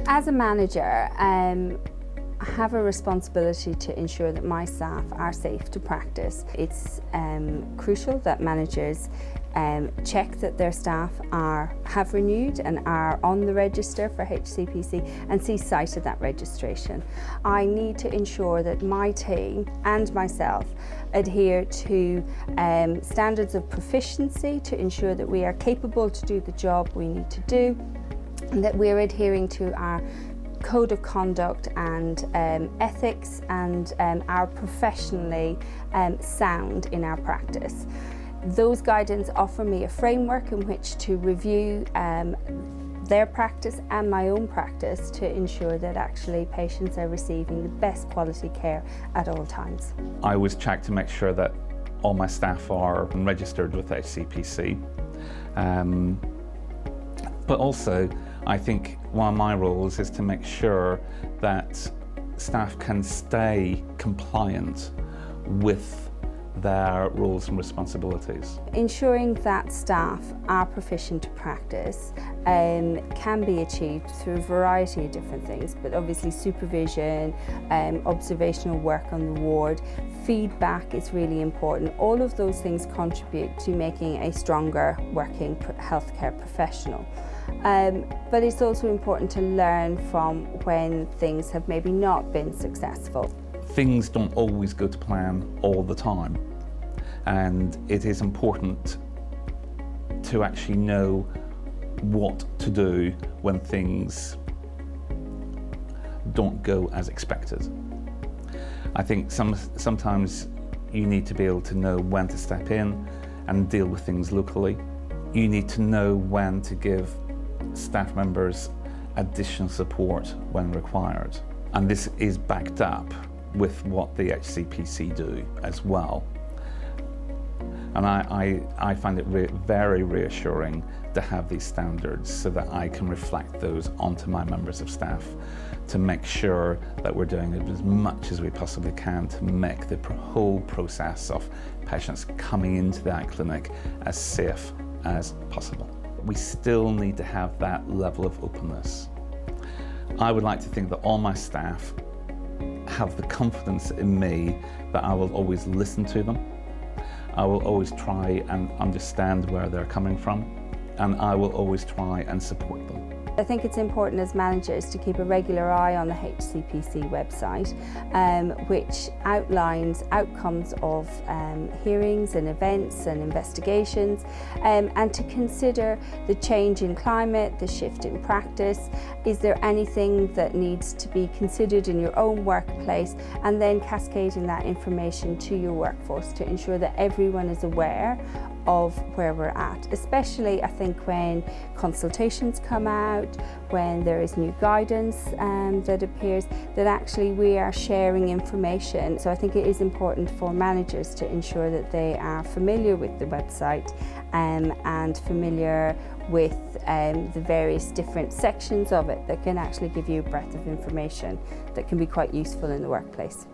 As a manager, I have a responsibility to ensure that my staff are safe to practice. It's crucial that managers check that their staff have renewed and are on the register for HCPC and see sight of that registration. I need to ensure that my team and myself adhere to standards of proficiency to ensure that we are capable to do the job we need to do, and that we're adhering to our code of conduct and ethics and are professionally sound in our practice. Those guidance offer me a framework in which to review their practice and my own practice to ensure that actually patients are receiving the best quality care at all times. I always check to make sure that all my staff are registered with HCPC. But also, I think one of my roles is to make sure that staff can stay compliant with their roles and responsibilities. Ensuring that staff are proficient to practice can be achieved through a variety of different things, but obviously supervision, observational work on the ward, feedback is really important. All of those things contribute to making a stronger working healthcare professional. But it's also important to learn from when things have maybe not been successful. Things don't always go to plan all the time, and it is important to actually know what to do when things don't go as expected. I think sometimes you need to be able to know when to step in and deal with things locally. You need to know when to give staff members additional support when required. And this is backed up with what the HCPC do as well. And I find it very reassuring to have these standards so that I can reflect those onto my members of staff to make sure that we're doing as much as we possibly can to make the whole process of patients coming into that clinic as safe as possible. We still need to have that level of openness. I would like to think that all my staff have the confidence in me that I will always listen to them. I will always try and understand where they're coming from, and I will always try and support them. I think it's important as managers to keep a regular eye on the HCPC website, which outlines outcomes of hearings and events and investigations, and to consider the change in climate, the shift in practice. Is there anything that needs to be considered in your own workplace, and then cascading that information to your workforce to ensure that everyone is aware of where we're at, especially I think when consultations come out, when there is new guidance that appears, that actually we are sharing information. So I think it is important for managers to ensure that they are familiar with the website and familiar with the various different sections of it that can actually give you a breadth of information that can be quite useful in the workplace.